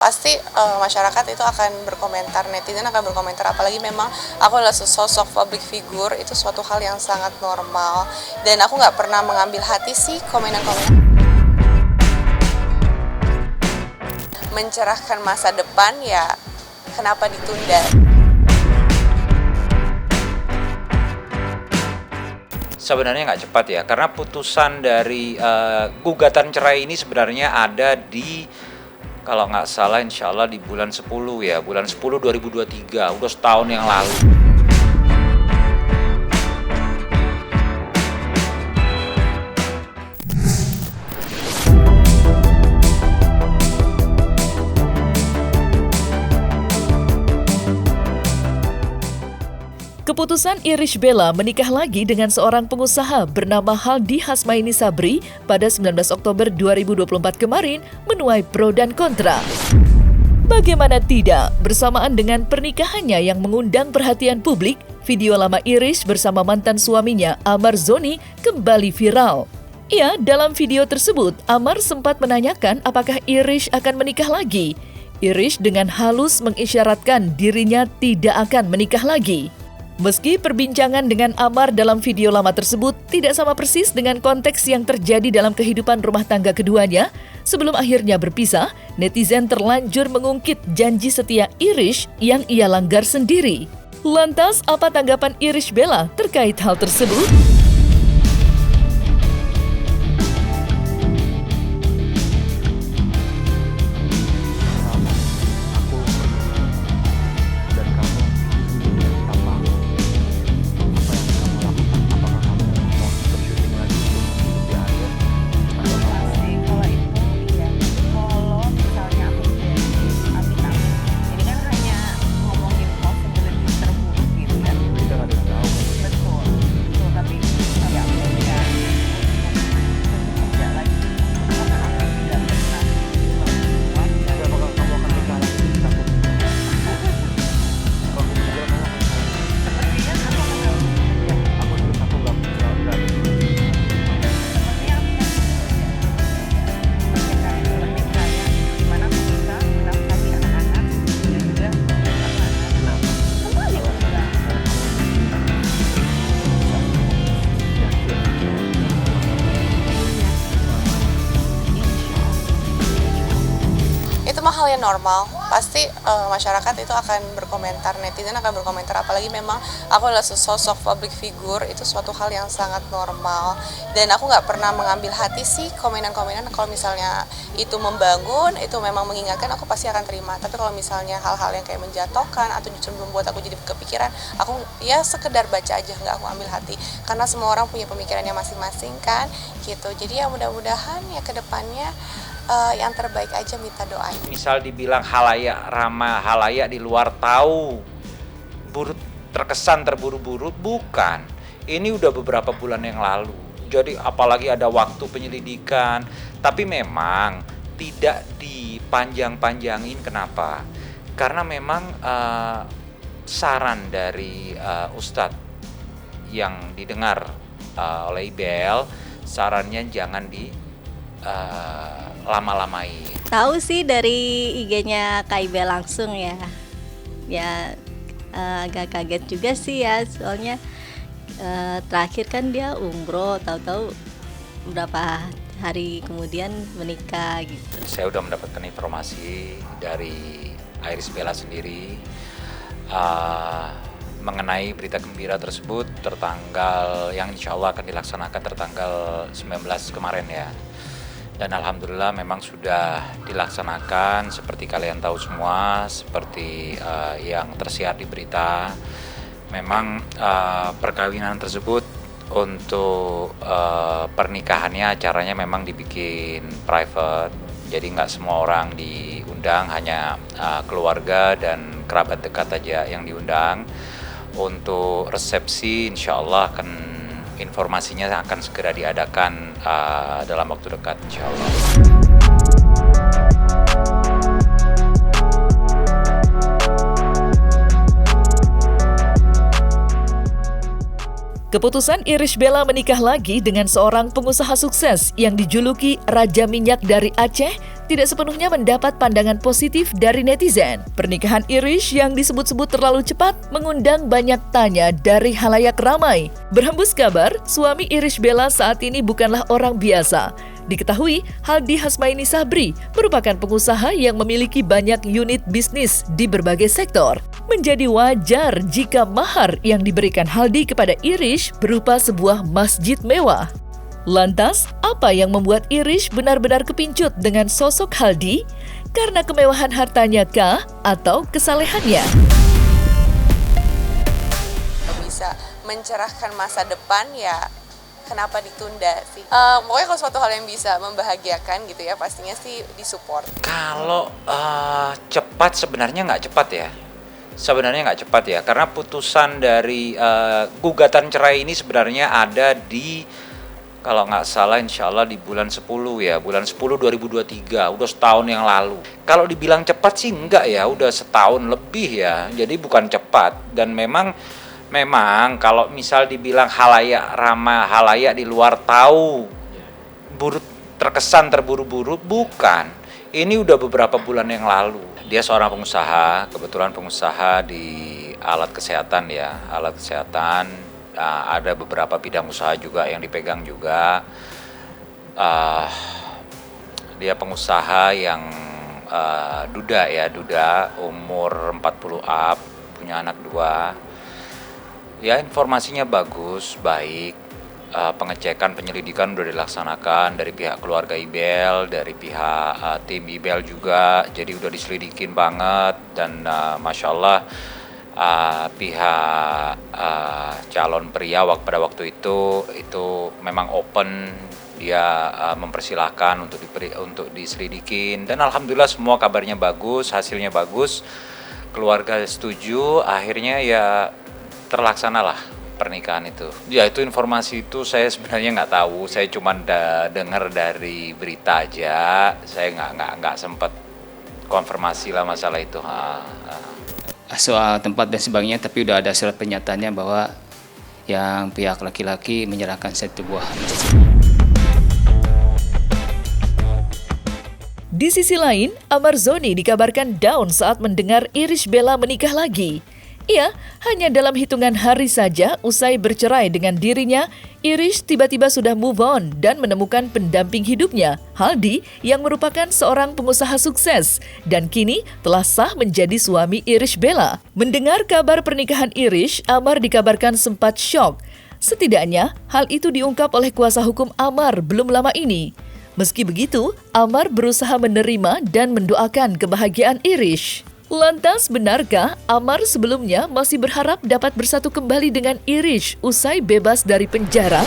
Pasti masyarakat itu akan berkomentar, netizen akan berkomentar, apalagi memang aku adalah sosok public figure, itu suatu hal yang sangat normal. Dan aku nggak pernah mengambil hati sih komenan-komenan. Mencerahkan masa depan ya, kenapa ditunda? Sebenarnya nggak cepat ya, karena putusan dari gugatan cerai ini sebenarnya ada di, kalau nggak salah insya Allah di bulan 10 ya, bulan 10 2023, udah setahun yang lalu. Keputusan Irish Bella menikah lagi dengan seorang pengusaha bernama Haldi Hasmaini Sabri pada 19 Oktober 2024 kemarin menuai pro dan kontra. Bagaimana tidak, bersamaan dengan pernikahannya yang mengundang perhatian publik, video lama Irish bersama mantan suaminya Amar Zoni kembali viral. Ya, dalam video tersebut, Amar sempat menanyakan apakah Irish akan menikah lagi. Irish dengan halus mengisyaratkan dirinya tidak akan menikah lagi. Meski perbincangan dengan Amar dalam video lama tersebut tidak sama persis dengan konteks yang terjadi dalam kehidupan rumah tangga keduanya, sebelum akhirnya berpisah, netizen terlanjur mengungkit janji setia Irish yang ia langgar sendiri. Lantas, apa tanggapan Irish Bella terkait hal tersebut? Itu mah hal yang normal, pasti masyarakat itu akan berkomentar, netizen akan berkomentar, apalagi memang aku adalah sosok public figure, itu suatu hal yang sangat normal. Dan aku nggak pernah mengambil hati sih komenan-komenan, kalau misalnya itu membangun, itu memang mengingatkan, aku pasti akan terima. Tapi kalau misalnya hal-hal yang kayak menjatuhkan atau justru membuat aku jadi kepikiran, aku ya sekedar baca aja, nggak aku ambil hati. Karena semua orang punya pemikirannya masing-masing kan, gitu. Jadi ya mudah-mudahan ya ke depannya yang terbaik aja, minta doain. Misal dibilang halayak ramah, halayak di luar tahu, terkesan terburu-buru, bukan. Ini udah beberapa bulan yang lalu. Jadi apalagi ada waktu penyelidikan, tapi memang tidak dipanjang-panjangin. Kenapa? Karena memang saran dari Ustadz yang didengar oleh IBL, sarannya jangan lama-lamai. Tahu sih dari IG-nya KIB langsung ya. Ya agak kaget juga sih ya, soalnya terakhir kan dia umroh, tahu-tahu berapa hari kemudian menikah gitu. Saya udah mendapatkan informasi dari Irish Bella sendiri mengenai berita gembira tersebut tertanggal yang insya Allah akan dilaksanakan tertanggal 19 kemarin ya. Dan alhamdulillah memang sudah dilaksanakan seperti kalian tahu semua, seperti yang tersiar di berita. Memang perkawinan tersebut untuk pernikahannya, acaranya memang dibikin private. Jadi nggak semua orang diundang, hanya keluarga dan kerabat dekat aja yang diundang. Untuk resepsi insya Allah informasinya akan segera diadakan dalam waktu dekat insya Allah. Keputusan Irish Bella menikah lagi dengan seorang pengusaha sukses yang dijuluki Raja Minyak dari Aceh tidak sepenuhnya mendapat pandangan positif dari netizen. Pernikahan Irish yang disebut-sebut terlalu cepat mengundang banyak tanya dari halayak ramai. Berhembus kabar, suami Irish Bella saat ini bukanlah orang biasa. Diketahui, Haldi Hasmaini Sabri merupakan pengusaha yang memiliki banyak unit bisnis di berbagai sektor. Menjadi wajar jika mahar yang diberikan Haldi kepada Irish berupa sebuah masjid mewah. Lantas, apa yang membuat Irish benar-benar kepincut dengan sosok Haldi? Karena kemewahan hartanya kah atau kesalehannya? Bisa mencerahkan masa depan, ya kenapa ditunda sih? Pokoknya kalau suatu hal yang bisa membahagiakan gitu ya, pastinya sih disupport. Kalau cepat sebenarnya nggak cepat ya. Sebenarnya nggak cepat ya, karena putusan dari gugatan cerai ini sebenarnya ada di, kalau nggak salah insya Allah di bulan 10 ya, bulan 10 2023, udah setahun yang lalu. Kalau dibilang cepat sih enggak ya, udah setahun lebih ya, jadi bukan cepat. Dan memang kalau misal dibilang halayak ramah, halayak di luar tahu, terkesan terburu-buru, bukan. Ini udah beberapa bulan yang lalu. Dia seorang pengusaha, kebetulan pengusaha di alat kesehatan ya, alat kesehatan. Ada beberapa bidang usaha juga yang dipegang juga. Dia pengusaha yang duda umur 40 up, punya anak 2. Ya, informasinya bagus, baik. Pengecekan penyelidikan udah dilaksanakan dari pihak keluarga Ibel, dari pihak tim Ibel juga, jadi udah diselidikin banget. Dan Masya Allah, pihak calon pria pada waktu itu memang open, dia mempersilahkan untuk diselidikin, dan alhamdulillah semua kabarnya bagus, hasilnya bagus, keluarga setuju, akhirnya ya terlaksanalah pernikahan itu. Ya, itu informasi itu saya sebenarnya nggak tahu, saya cuma dengar dari berita aja, saya nggak sempat konfirmasi lah masalah itu. Soal tempat dan sebagainya, tapi udah ada surat pernyataannya bahwa yang pihak laki-laki menyerahkan satu buah masjid. Di sisi lain, Amar Zoni dikabarkan down saat mendengar Irish Bella menikah lagi. Ia hanya dalam hitungan hari saja usai bercerai dengan dirinya, Irish tiba-tiba sudah move on dan menemukan pendamping hidupnya, Haldi, yang merupakan seorang pengusaha sukses dan kini telah sah menjadi suami Irish Bella. Mendengar kabar pernikahan Irish, Amar dikabarkan sempat syok. Setidaknya, hal itu diungkap oleh kuasa hukum Amar belum lama ini. Meski begitu, Amar berusaha menerima dan mendoakan kebahagiaan Irish. Lantas, benarkah Amar sebelumnya masih berharap dapat bersatu kembali dengan Irish usai bebas dari penjara?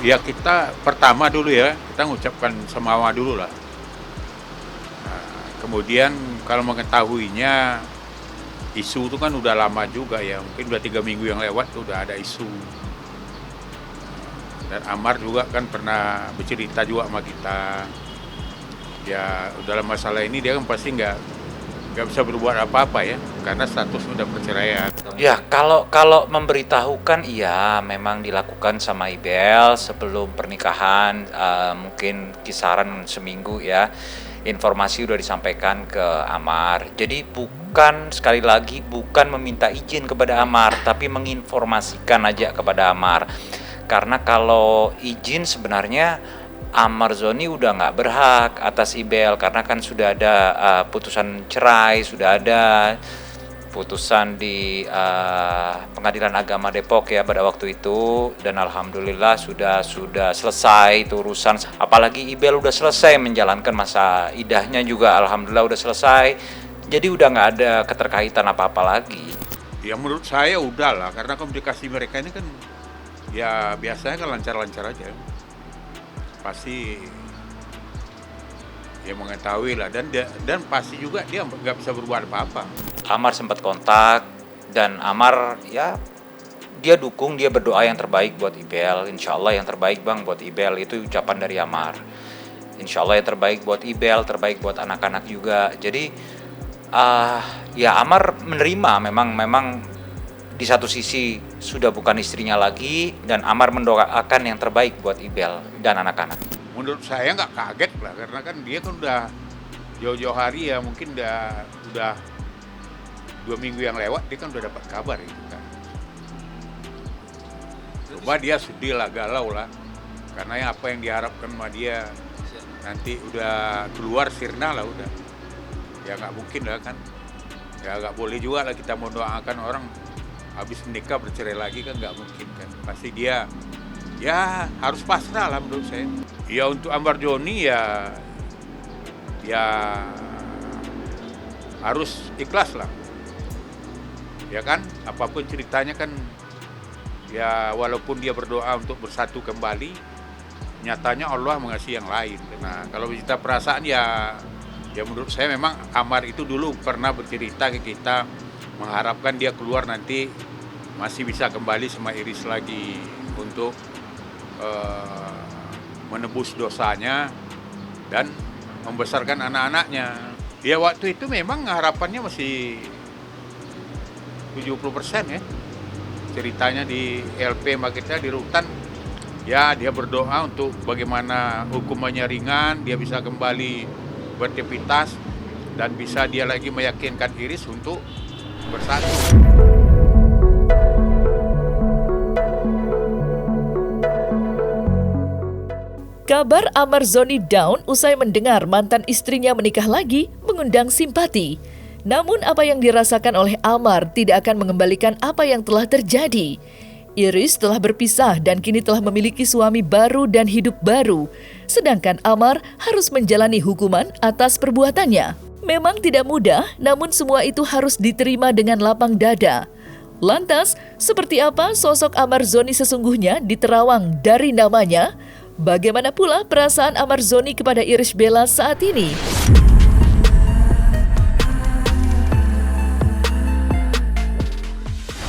Ya, kita pertama dulu ya, kita mengucapkan semawa dulu lah. Nah, kemudian kalau mengetahuinya, isu itu kan udah lama juga ya, mungkin udah 3 minggu yang lewat tuh udah ada isu. Dan Amar juga kan pernah bercerita juga sama kita. Ya, dalam masalah ini dia kan pasti nggak bisa berbuat apa-apa ya, karena status udah perceraian. Ya, kalau memberitahukan, iya memang dilakukan sama Ibel sebelum pernikahan, mungkin kisaran seminggu ya. Informasi udah disampaikan ke Amar. Jadi sekali lagi bukan meminta izin kepada Amar, tapi menginformasikan aja kepada Amar. Karena kalau izin sebenarnya Amar Zoni udah nggak berhak atas Ibel, karena kan sudah ada putusan cerai, sudah ada putusan di Pengadilan Agama Depok ya pada waktu itu, dan alhamdulillah sudah selesai itu urusan. Apalagi Ibel udah selesai menjalankan masa idahnya juga, alhamdulillah udah selesai. Jadi udah nggak ada keterkaitan apa-apa lagi. Ya menurut saya udah lah, karena komunikasi mereka ini kan ya biasanya kan lancar-lancar aja. Pasti dia mengetahui lah, dan pasti juga dia nggak bisa berbuat apa-apa. Amar sempat kontak, dan Amar ya dia dukung, dia berdoa yang terbaik buat Ibel. Insya Allah yang terbaik bang buat Ibel, itu ucapan dari Amar. Insya Allah yang terbaik buat Ibel, terbaik buat anak-anak juga. Jadi ya Amar menerima, memang di satu sisi sudah bukan istrinya lagi, dan Amar mendoakan yang terbaik buat Ibel dan anak-anak. Menurut saya nggak kaget lah, karena kan dia kan udah jauh-jauh hari ya, mungkin udah 2 minggu yang lewat dia kan udah dapat kabar gitu kan. Coba dia sedih lah, galau lah, karena apa yang diharapkan sama dia nanti udah keluar sirna lah udah. Ya nggak mungkin lah kan, ya nggak boleh juga lah kita mendoakan orang habis menikah bercerai lagi kan, nggak mungkin kan. Pasti dia ya harus pasrah lah menurut saya. Ya untuk Amar Joni ya harus ikhlas lah. Ya kan, apapun ceritanya kan, ya walaupun dia berdoa untuk bersatu kembali, nyatanya Allah mengasihi yang lain. Nah kalau kita perasaan ya menurut saya memang Amar itu dulu pernah bercerita ke kita, mengharapkan dia keluar nanti masih bisa kembali sama Iris lagi untuk menebus dosanya dan membesarkan anak-anaknya. Ya waktu itu memang harapannya masih 70% ya. Ceritanya di LP sama kita di rutan, ya dia berdoa untuk bagaimana hukumannya ringan, dia bisa kembali beraktivitas dan bisa dia lagi meyakinkan Iris untuk bersatu. Kabar Amar Zoni down usai mendengar mantan istrinya menikah lagi mengundang simpati. Namun apa yang dirasakan oleh Amar tidak akan mengembalikan apa yang telah terjadi. Iris telah berpisah dan kini telah memiliki suami baru dan hidup baru. Sedangkan Amar harus menjalani hukuman atas perbuatannya. Memang tidak mudah, namun semua itu harus diterima dengan lapang dada. Lantas, seperti apa sosok Amar Zoni sesungguhnya di Terawang dari namanya? Bagaimana pula perasaan Amar Zoni kepada Irish Bella saat ini?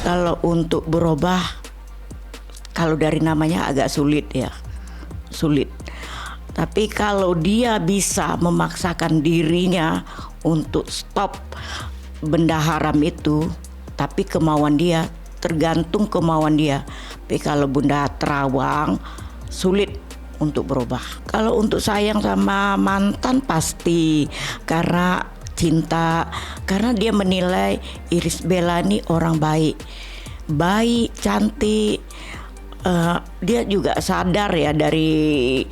Kalau untuk berubah, kalau dari namanya agak sulit ya, sulit. Tapi kalau dia bisa memaksakan dirinya untuk stop benda haram itu, tapi kemauan dia, tergantung kemauan dia. Tapi kalau Bunda Terawang, sulit untuk berubah. Kalau untuk sayang sama mantan pasti, karena cinta, karena dia menilai Irish Bella ini orang baik, cantik. Dia juga sadar ya dari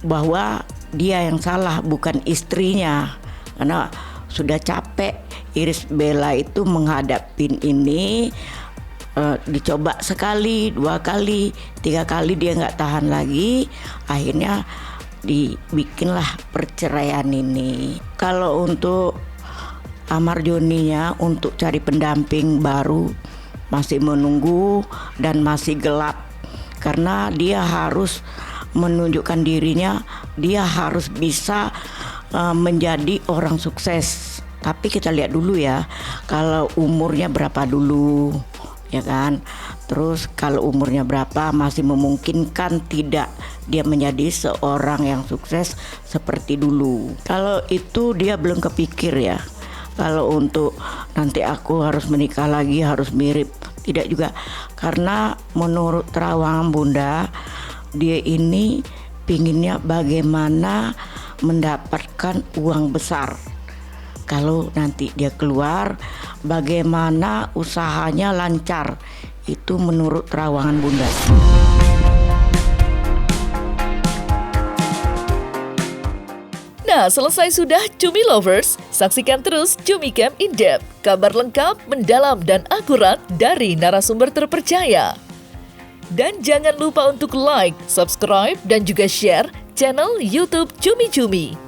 bahwa dia yang salah, bukan istrinya, karena sudah capek Irish Bella itu menghadapin ini. Dicoba sekali, 2 kali, 3 kali dia nggak tahan lagi, akhirnya dibikinlah perceraian ini. Kalau untuk Amar Joninya untuk cari pendamping baru masih menunggu dan masih gelap, karena dia harus menunjukkan dirinya, dia harus bisa menjadi orang sukses. Tapi kita lihat dulu ya, kalau umurnya berapa dulu, ya kan. Terus kalau umurnya berapa masih memungkinkan tidak dia menjadi seorang yang sukses seperti dulu. Kalau itu dia belum kepikir ya. Kalau untuk nanti aku harus menikah lagi, harus mirip, tidak juga. Karena menurut Terawang Bunda, dia ini pinginnya bagaimana mendapatkan uang besar. Kalau nanti dia keluar, bagaimana usahanya lancar. Itu menurut Terawangan Bunda. Nah, selesai sudah Cumi Lovers. Saksikan terus Cumi Camp In Depth. Kabar lengkap, mendalam, dan akurat dari narasumber terpercaya. Dan jangan lupa untuk like, subscribe, dan juga share channel YouTube Cumi Cumi.